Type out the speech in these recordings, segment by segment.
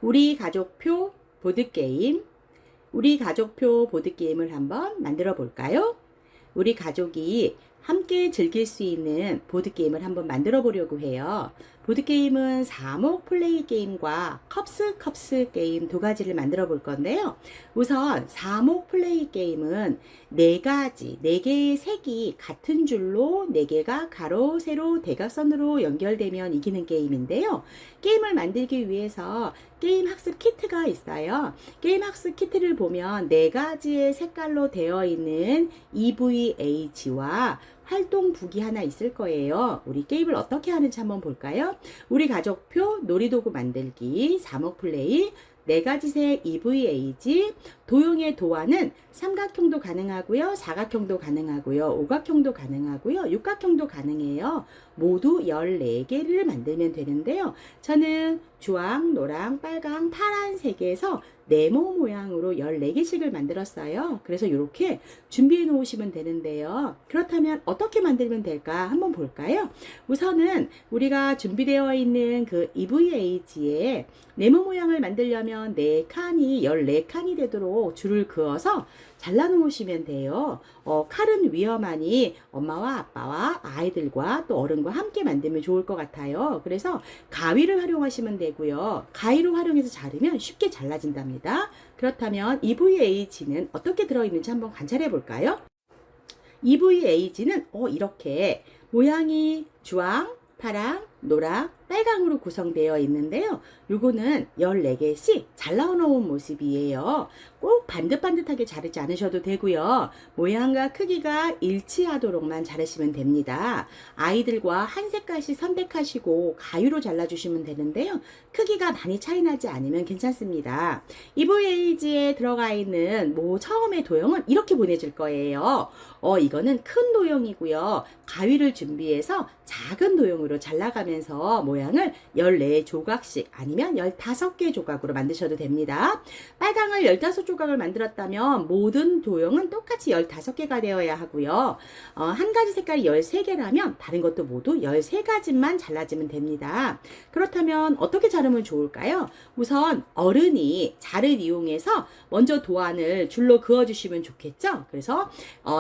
우리 가족표 보드게임, 우리 가족표 보드게임을 한번 만들어 볼까요? 우리 가족이 함께 즐길 수 있는 보드게임을 한번 만들어 보려고 해요. 보드게임은 사목 플레이 게임과 컵스 게임 두 가지를 만들어 볼 건데요. 우선 사목 플레이 게임은 네 개의 색이 같은 줄로 네 개가 가로, 세로, 대각선으로 연결되면 이기는 게임인데요. 게임을 만들기 위해서 게임 학습 키트가 있어요. 게임 학습 키트를 보면 네 가지의 색깔로 되어 있는 EVH와 활동북이 하나 있을 거예요. 우리 게임을 어떻게 하는지 한번 볼까요? 우리 가족표 놀이도구 만들기, 사목플레이, 네 가지 색 EVH, 도형의 도안은 삼각형도 가능하고요, 사각형도 가능하고요, 오각형도 가능하고요, 육각형도 가능해요. 모두 14개를 만들면 되는데요. 저는 주황, 노랑, 빨강, 파란색에서 네모 모양으로 14개씩을 만들었어요. 그래서 이렇게 준비해 놓으시면 되는데요. 그렇다면 어떻게 만들면 될까 한번 볼까요? 우선은 우리가 준비되어 있는 그 EVH에 네모 모양을 만들려면 4칸이 14칸이 되도록 줄을 그어서 잘라 놓으시면 돼요. 칼은 위험하니 엄마와 아빠와 아이들과 또 어른과 함께 만들면 좋을 것 같아요. 그래서 가위를 활용하시면 되고요. 가위로 활용해서 자르면 쉽게 잘라진답니다. 그렇다면 EVH는 어떻게 들어있는지 한번 관찰해 볼까요? EVH는 이렇게 모양이 주황, 파랑, 노랑, 빨강으로 구성되어 있는데요. 요거는 14개씩 잘 나와놓은 모습이에요. 꼭 반듯반듯하게 자르지 않으셔도 되고요. 모양과 크기가 일치하도록만 자르시면 됩니다. 아이들과 한 색깔씩 선택하시고 가위로 잘라주시면 되는데요. 크기가 많이 차이 나지 않으면 괜찮습니다. EVH에 들어가 있는 처음에 도형은 이렇게 보내줄 거예요. 이거는 큰 도형이고요. 가위를 준비해서 작은 도형으로 잘라가면서 모양을 14조각씩 아니면 15개 조각으로 만드셔도 됩니다. 빨강을 15조각을 만들었다면 모든 도형은 똑같이 15개가 되어야 하고요. 한 가지 색깔이 13개라면 다른 것도 모두 13가지만 잘라주면 됩니다. 그렇다면 어떻게 자르면 좋을까요? 우선 어른이 자를 이용해서 먼저 도안을 줄로 그어주시면 좋겠죠? 그래서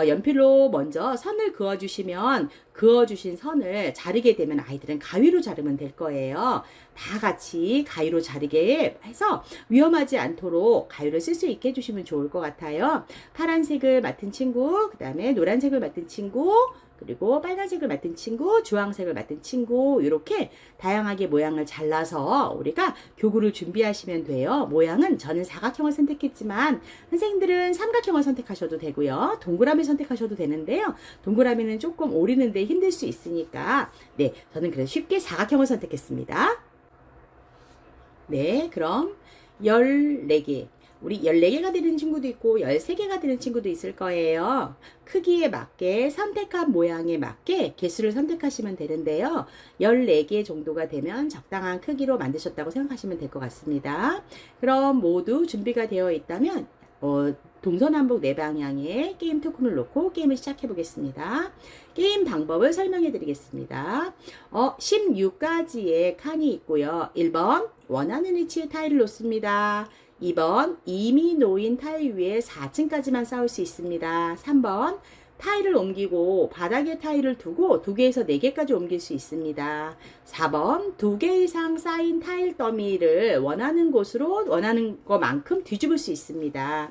연필로 먼저 선을 그어주시면 그어주신 선을 자르게 되면 아이들은 가위로 자르면 될 거예요. 다 같이 가위로 자르게 해서 위험하지 않도록 가위를 쓸 수 있게 해주시면 좋을 것 같아요. 파란색을 맡은 친구, 그 다음에 노란색을 맡은 친구, 그리고 빨간색을 맡은 친구, 주황색을 맡은 친구, 이렇게 다양하게 모양을 잘라서 우리가 교구를 준비하시면 돼요. 모양은 저는 사각형을 선택했지만 선생님들은 삼각형을 선택하셔도 되고요. 동그라미 선택하셔도 되는데요. 동그라미는 조금 오리는데 힘들 수 있으니까 저는 그래서 쉽게 사각형을 선택했습니다. 그럼 14개. 우리 14개가 되는 친구도 있고 13개가 되는 친구도 있을 거예요. 크기에 맞게 선택한 모양에 맞게 개수를 선택하시면 되는데요. 14개 정도가 되면 적당한 크기로 만드셨다고 생각하시면 될 것 같습니다. 그럼 모두 준비가 되어 있다면 동서남북 4방향에 게임 토큰을 놓고 게임을 시작해 보겠습니다. 게임 방법을 설명해 드리겠습니다. 16가지의 칸이 있고요. 1번 원하는 위치에 타일을 놓습니다. 2번 이미 놓인 타일 위에 4층까지만 쌓을 수 있습니다. 3번 타일을 옮기고 바닥에 타일을 두고 2개에서 4개까지 옮길 수 있습니다. 4번 2개 이상 쌓인 타일 더미를 원하는 곳으로 원하는 것만큼 뒤집을 수 있습니다.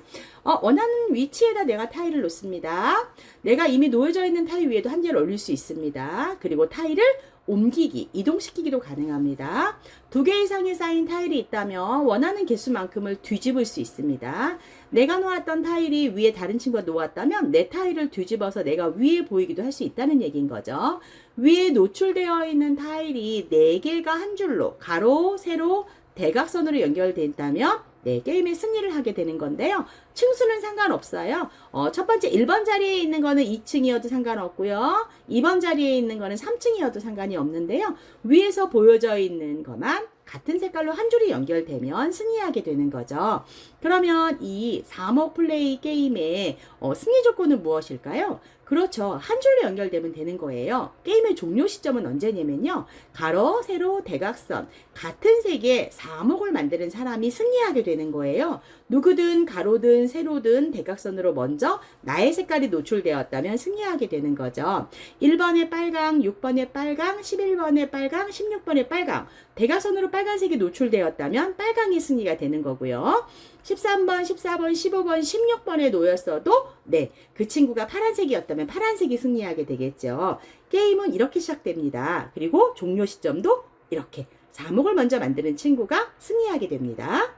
원하는 위치에다 내가 타일을 놓습니다. 내가 이미 놓여져 있는 타일 위에도 한 개를 올릴 수 있습니다. 그리고 타일을 옮기기, 이동시키기도 가능합니다. 2개 이상의 쌓인 타일이 있다면 원하는 개수만큼을 뒤집을 수 있습니다. 내가 놓았던 타일이 위에 다른 친구가 놓았다면 내 타일을 뒤집어서 내가 위에 보이기도 할 수 있다는 얘기인 거죠. 위에 노출되어 있는 타일이 4개가 한 줄로 가로, 세로, 대각선으로 연결된다면 게임의 승리를 하게 되는 건데요. 층수는 상관없어요. 첫 번째 1번 자리에 있는 거는 2층이어도 상관없고요. 2번 자리에 있는 거는 3층이어도 상관이 없는데요. 위에서 보여져 있는 것만 같은 색깔로 한 줄이 연결되면 승리하게 되는 거죠. 그러면 이 사목 플레이 게임의 승리 조건은 무엇일까요? 그렇죠. 한 줄로 연결되면 되는 거예요. 게임의 종료 시점은 언제냐면요. 가로, 세로, 대각선 같은 색의 사목을 만드는 사람이 승리하게 되는 거예요. 누구든 가로든 세로든 대각선으로 먼저 나의 색깔이 노출되었다면 승리하게 되는 거죠. 1번에 빨강, 6번에 빨강, 11번에 빨강, 16번에 빨강. 대각선으로 빨간색이 노출되었다면 빨강이 승리가 되는 거고요. 13번, 14번, 15번, 16번에 놓였어도 네, 그 친구가 파란색이었다면 파란색이 승리하게 되겠죠. 게임은 이렇게 시작됩니다. 그리고 종료 시점도 이렇게 자목을 먼저 만드는 친구가 승리하게 됩니다.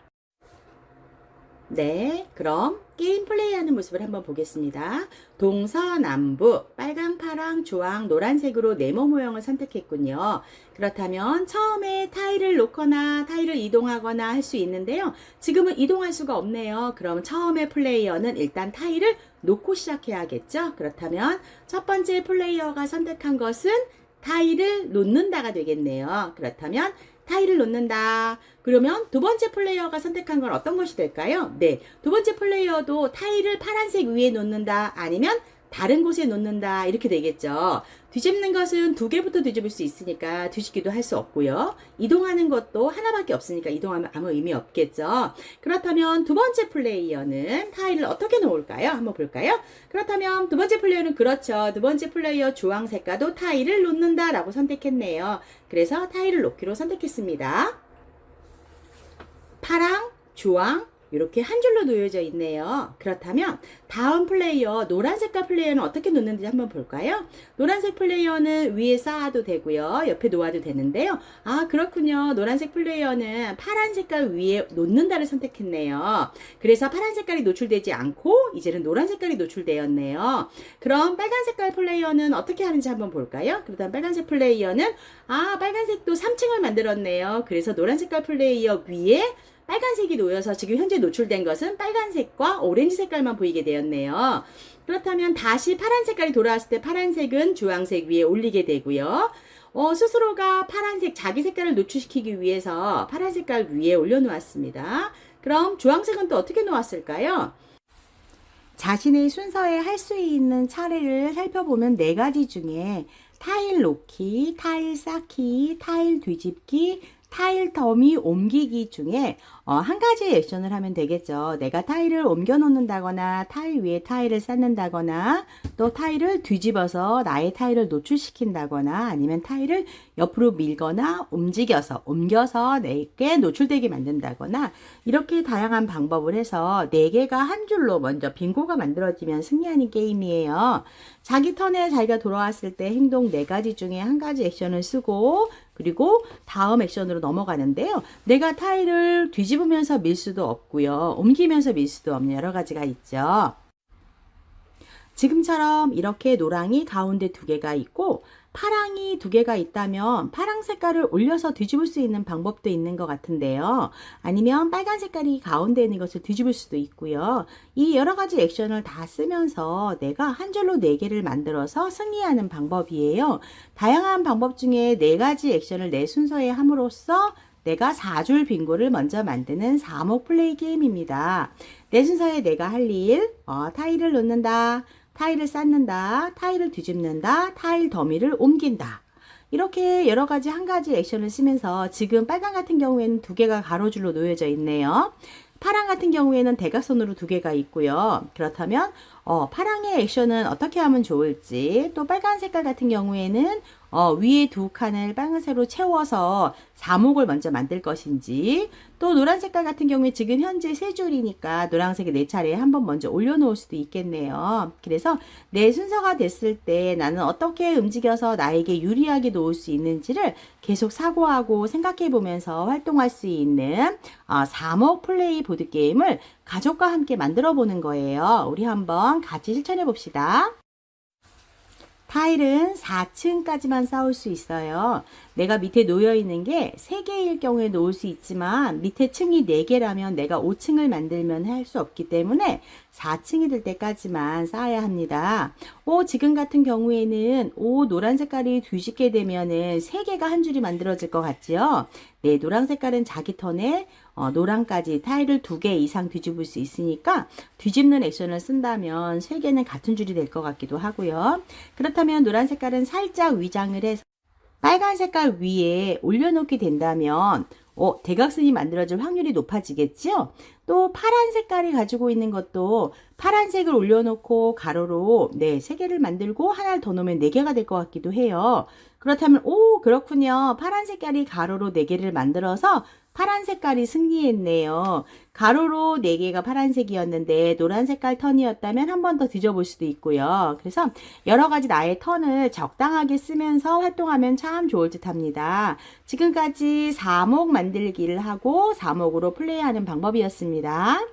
네, 그럼 게임 플레이하는 모습을 한번 보겠습니다. 동서남북 빨강, 파랑, 주황, 노란색으로 네모 모형을 선택했군요. 그렇다면 처음에 타일을 놓거나 타일을 이동하거나 할 수 있는데요. 지금은 이동할 수가 없네요. 그럼 처음에 플레이어는 일단 타일을 놓고 시작해야겠죠. 그렇다면 첫 번째 플레이어가 선택한 것은 타일을 놓는다가 되겠네요. 그렇다면 타일을 놓는다. 그러면 두 번째 플레이어가 선택한 건 어떤 것이 될까요? 네, 두 번째 플레이어도 타일을 파란색 위에 놓는다. 아니면 다른 곳에 놓는다. 이렇게 되겠죠. 뒤집는 것은 두 개부터 뒤집을 수 있으니까 뒤집기도 할 수 없고요. 이동하는 것도 하나밖에 없으니까 이동하면 아무 의미 없겠죠. 그렇다면 두 번째 플레이어는 타일을 어떻게 놓을까요? 한번 볼까요? 그렇다면 두 번째 플레이어는 그렇죠. 두 번째 플레이어 주황색과도 타일을 놓는다 라고 선택했네요. 그래서 타일을 놓기로 선택했습니다. 파랑, 주황, 이렇게 한 줄로 놓여져 있네요. 그렇다면 다음 플레이어 노란색깔 플레이어는 어떻게 놓는지 한번 볼까요? 노란색 플레이어는 위에 쌓아도 되고요. 옆에 놓아도 되는데요. 아, 그렇군요. 노란색 플레이어는 파란 색깔 위에 놓는다를 선택했네요. 그래서 파란 색깔이 노출되지 않고 이제는 노란 색깔이 노출되었네요. 그럼 빨간 색깔 플레이어는 어떻게 하는지 한번 볼까요? 그렇다면 빨간색 플레이어는 빨간색도 3층을 만들었네요. 그래서 노란 색깔 플레이어 위에 빨간색이 놓여서 지금 현재 노출된 것은 빨간색과 오렌지 색깔만 보이게 되었네요. 그렇다면 다시 파란 색깔이 돌아왔을 때 파란색은 주황색 위에 올리게 되고요. 스스로가 파란색 자기 색깔을 노출시키기 위해서 파란 색깔 위에 올려놓았습니다. 그럼 주황색은 또 어떻게 놓았을까요? 자신의 순서에 할 수 있는 차례를 살펴보면 네 가지 중에 타일 놓기, 타일 쌓기, 타일 뒤집기, 타일 더미 옮기기 중에 한 가지 액션을 하면 되겠죠. 내가 타일을 옮겨 놓는다거나 타일 위에 타일을 쌓는다거나 또 타일을 뒤집어서 나의 타일을 노출시킨다거나 아니면 타일을 옆으로 밀거나 옮겨서 내게 노출되게 만든다거나 이렇게 다양한 방법을 해서 4개가 한 줄로 먼저 빙고가 만들어지면 승리하는 게임이에요. 자기 턴에 자기가 돌아왔을 때 행동 4가지 중에 한 가지 액션을 쓰고 그리고 다음 액션으로 넘어가는데요. 내가 타일을 뒤집으면서 밀 수도 없고요. 옮기면서 밀 수도 없는 여러 가지가 있죠. 지금처럼 이렇게 노랑이 가운데 2개가 있고 파랑이 2개가 있다면 파랑 색깔을 올려서 뒤집을 수 있는 방법도 있는 것 같은데요. 아니면 빨간 색깔이 가운데 있는 것을 뒤집을 수도 있고요. 이 여러 가지 액션을 다 쓰면서 내가 한 줄로 4개를 만들어서 승리하는 방법이에요. 다양한 방법 중에 4가지 액션을 내 순서에 함으로써 내가 4줄 빙고를 먼저 만드는 4목 플레이 게임입니다. 내 순서에 내가 할 일, 타일을 놓는다. 타일을 쌓는다, 타일을 뒤집는다, 타일 더미를 옮긴다. 이렇게 여러 가지 한 가지 액션을 쓰면서 지금 빨강 같은 경우에는 2개가 가로줄로 놓여져 있네요. 파랑 같은 경우에는 대각선으로 2개가 있고요. 그렇다면 파랑의 액션은 어떻게 하면 좋을지 또 빨간 색깔 같은 경우에는 위에 2칸을 빨간색으로 채워서 4목을 먼저 만들 것인지 또 노란 색깔 같은 경우에 지금 현재 3줄이니까 노란색에 4차례에 한번 먼저 올려놓을 수도 있겠네요. 그래서 내 순서가 됐을 때 나는 어떻게 움직여서 나에게 유리하게 놓을 수 있는지를 계속 사고하고 생각해 보면서 활동할 수 있는 4목 플레이 보드게임을 가족과 함께 만들어 보는 거예요. 우리 한번 같이 실천해 봅시다. 타일은 4층까지만 쌓을 수 있어요. 내가 밑에 놓여 있는 게 3개일 경우에 놓을 수 있지만 밑에 층이 4개라면 내가 5층을 만들면 할 수 없기 때문에 4층이 될 때까지만 쌓아야 합니다. 지금 같은 경우에는 노란 색깔이 뒤집게 되면은 3개가 한 줄이 만들어질 것 같지요? 네, 노란 색깔은 자기 턴에 노란까지 타일을 2개 이상 뒤집을 수 있으니까 뒤집는 액션을 쓴다면 3개는 같은 줄이 될 것 같기도 하고요. 그렇다면 노란 색깔은 살짝 위장을 해서 빨간 색깔 위에 올려놓게 된다면 대각선이 만들어질 확률이 높아지겠죠? 또 파란 색깔이 가지고 있는 것도 파란색을 올려놓고 가로로 3개를 만들고 하나를 더 놓으면 4개가 될 것 같기도 해요. 그렇다면 그렇군요. 파란 색깔이 가로로 4개를 만들어서 파란 색깔이 승리했네요. 가로로 4개가 파란색이었는데 노란 색깔 턴이었다면 한 번 더 뒤져볼 수도 있고요. 그래서 여러 가지 나의 턴을 적당하게 쓰면서 활동하면 참 좋을 듯 합니다. 지금까지 4목 만들기를 하고 4목으로 플레이하는 방법이었습니다.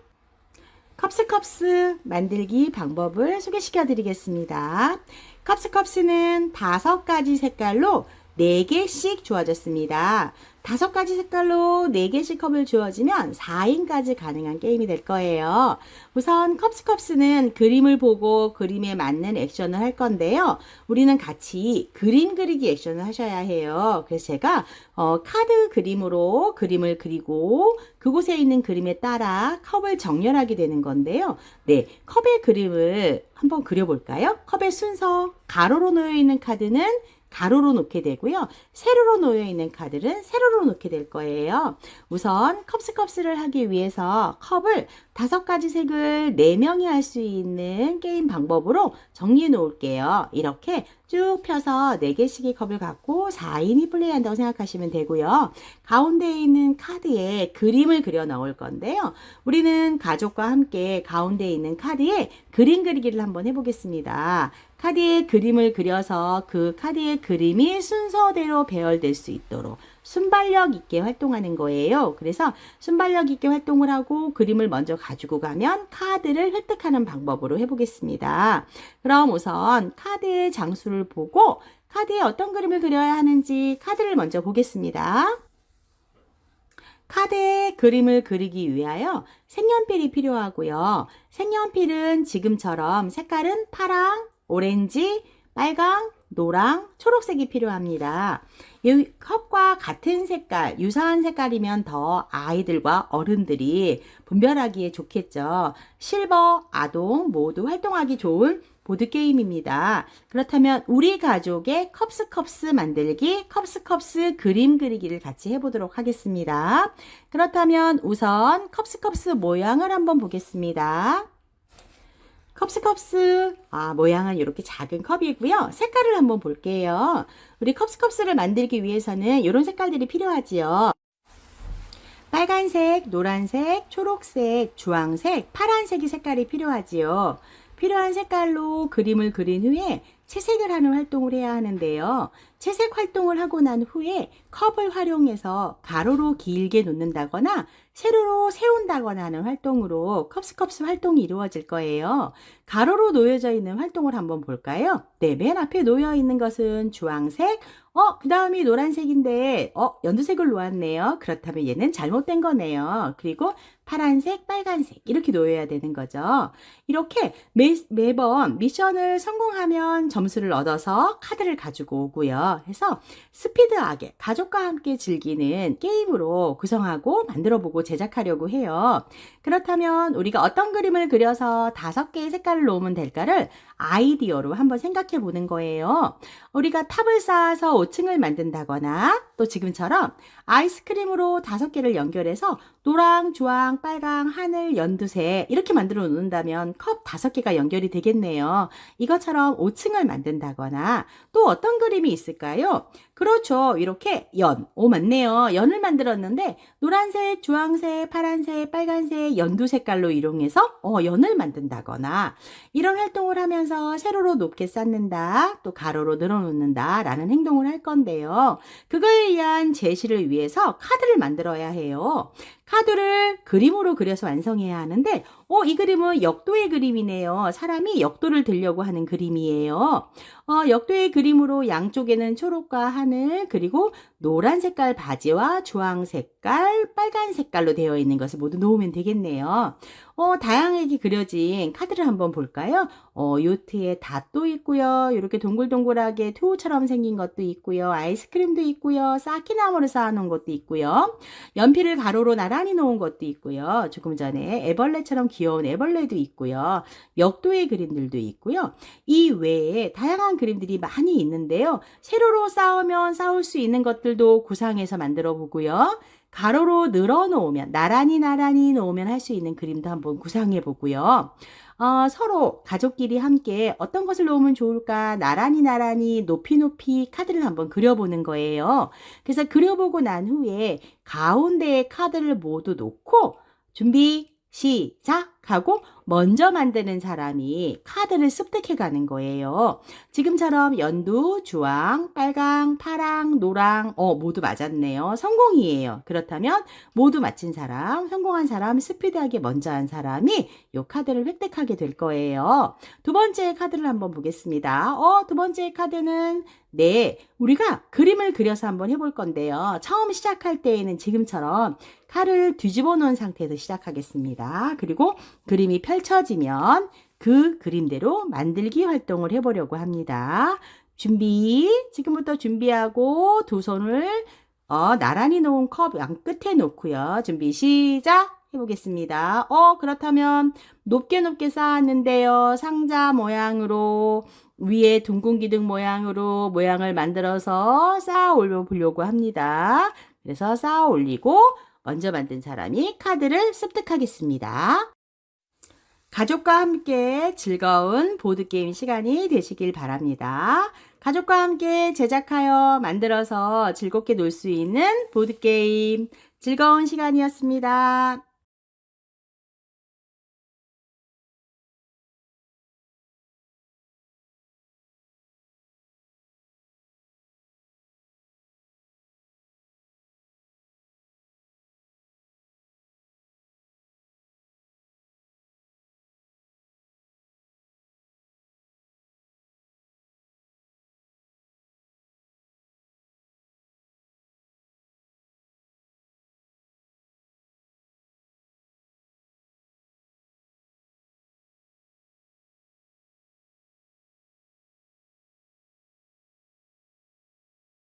컵스 만들기 방법을 소개시켜 드리겠습니다. 컵스는 5가지 색깔로 4개씩 주어졌습니다. 5가지 색깔로 4개씩 컵을 주어지면 4인까지 가능한 게임이 될 거예요. 우선 컵스는 그림을 보고 그림에 맞는 액션을 할 건데요. 우리는 같이 그림 그리기 액션을 하셔야 해요. 그래서 제가 카드 그림으로 그림을 그리고 그곳에 있는 그림에 따라 컵을 정렬하게 되는 건데요. 네, 컵의 그림을 한번 그려볼까요? 컵의 순서, 가로로 놓여 있는 카드는 가로로 놓게 되고요. 세로로 놓여 있는 카드는 세로로 놓게 될 거예요. 우선 컵스를 하기 위해서 컵을 5가지 색을 4명이 할 수 있는 게임 방법으로 정리해 놓을게요. 이렇게 쭉 펴서 4개씩의 컵을 갖고 4인이 플레이한다고 생각하시면 되고요. 가운데에 있는 카드에 그림을 그려 넣을 건데요. 우리는 가족과 함께 가운데에 있는 카드에 그림 그리기를 한번 해보겠습니다. 카드에 그림을 그려서 그 카드의 그림이 순서대로 배열될 수 있도록 순발력 있게 활동하는 거예요. 그래서 순발력 있게 활동을 하고 그림을 먼저 가지고 가면 카드를 획득하는 방법으로 해보겠습니다. 그럼 우선 카드의 장수를 보고 카드에 어떤 그림을 그려야 하는지 카드를 먼저 보겠습니다. 카드에 그림을 그리기 위하여 색연필이 필요하고요. 색연필은 지금처럼 색깔은 파랑, 오렌지, 빨강, 노랑, 초록색이 필요합니다. 이 컵과 같은 색깔, 유사한 색깔이면 더 아이들과 어른들이 분별하기에 좋겠죠. 실버, 아동 모두 활동하기 좋은 보드게임입니다. 그렇다면 우리 가족의 컵스 만들기, 컵스 그림 그리기를 같이 해보도록 하겠습니다. 그렇다면 우선 컵스 모양을 한번 보겠습니다. 컵스 모양은 이렇게 작은 컵이고요. 색깔을 한번 볼게요. 우리 컵스를 만들기 위해서는 이런 색깔들이 필요하지요. 빨간색, 노란색, 초록색, 주황색, 파란색이 색깔이 필요하지요. 필요한 색깔로 그림을 그린 후에 채색을 하는 활동을 해야 하는데요. 채색 활동을 하고 난 후에 컵을 활용해서 가로로 길게 놓는다거나 세로로 세운다거나 하는 활동으로 컵스 활동이 이루어질 거예요. 가로로 놓여져 있는 활동을 한번 볼까요? 네, 맨 앞에 놓여 있는 것은 주황색, 그 다음이 노란색인데, 연두색을 놓았네요. 그렇다면 얘는 잘못된 거네요. 그리고 파란색, 빨간색 이렇게 놓여야 되는 거죠. 이렇게 매번 미션을 성공하면 점수를 얻어서 카드를 가지고 오고요. 해서 스피드하게 가족과 함께 즐기는 게임으로 구성하고 만들어보고 제작하려고 해요. 그렇다면 우리가 어떤 그림을 그려서 5개의 색깔을 놓으면 될까를 아이디어로 한번 생각해 보는 거예요. 우리가 탑을 쌓아서 5층을 만든다거나 또 지금처럼 아이스크림으로 5개를 연결해서 노랑, 주황, 빨강, 하늘, 연두색 이렇게 만들어 놓는다면 컵 5개가 연결이 되겠네요. 이것처럼 5층을 만든다거나 또 어떤 그림이 있을까요? 그렇죠. 이렇게 맞네요. 연을 만들었는데 노란색, 주황색, 파란색, 빨간색, 연두 색깔로 이용해서 연을 만든다거나 이런 활동을 하면서 세로로 높게 쌓는다, 또 가로로 늘어놓는다 라는 행동을 할 건데요. 그거에 의한 제시를 위해서 카드를 만들어야 해요. 카드를 그림으로 그려서 완성해야 하는데 이 그림은 역도의 그림이네요. 사람이 역도를 들려고 하는 그림이에요. 역도의 그림으로 양쪽에는 초록과 하늘 그리고 노란 색깔 바지와 주황 색깔, 빨간 색깔로 되어 있는 것을 모두 놓으면 되겠네요. 다양하게 그려진 카드를 한번 볼까요? 요트에 닷도 있고요. 이렇게 동글동글하게 투우처럼 생긴 것도 있고요. 아이스크림도 있고요. 쌓기나무를 쌓아놓은 것도 있고요. 연필을 가로로 나란히 놓은 것도 있고요. 조금 전에 애벌레처럼 귀여운 애벌레도 있고요. 벽돌의 그림들도 있고요. 이 외에 다양한 그림들이 많이 있는데요. 세로로 쌓으면 쌓을 수 있는 것들도 구상해서 만들어 보고요. 가로로 늘어놓으면 나란히 놓으면 할 수 있는 그림도 한번 구상해 보고요. 서로 가족끼리 함께 어떤 것을 놓으면 좋을까 나란히 높이 카드를 한번 그려보는 거예요. 그래서 그려보고 난 후에 가운데에 카드를 모두 놓고 준비 시작 하고 먼저 만드는 사람이 카드를 습득해 가는 거예요. 지금처럼 연두, 주황, 빨강, 파랑, 노랑 모두 맞았네요. 성공이에요. 그렇다면 모두 맞힌 사람, 성공한 사람, 스피드하게 먼저 한 사람이 이 카드를 획득하게 될 거예요. 두 번째 카드를 한번 보겠습니다. 두 번째 카드는 우리가 그림을 그려서 한번 해볼 건데요. 처음 시작할 때에는 지금처럼 칼을 뒤집어 놓은 상태에서 시작하겠습니다. 그리고 그림이 펼쳐지면 그 그림대로 만들기 활동을 해보려고 합니다. 지금부터 준비하고 두 손을 나란히 놓은 컵 양 끝에 놓고요. 준비 시작 해보겠습니다. 그렇다면 높게 쌓았는데요. 상자 모양으로 위에 둥근 기둥 모양으로 모양을 만들어서 쌓아 올려보려고 합니다. 그래서 쌓아 올리고 먼저 만든 사람이 카드를 습득하겠습니다. 가족과 함께 즐거운 보드게임 시간이 되시길 바랍니다. 가족과 함께 제작하여 만들어서 즐겁게 놀 수 있는 보드게임 즐거운 시간이었습니다.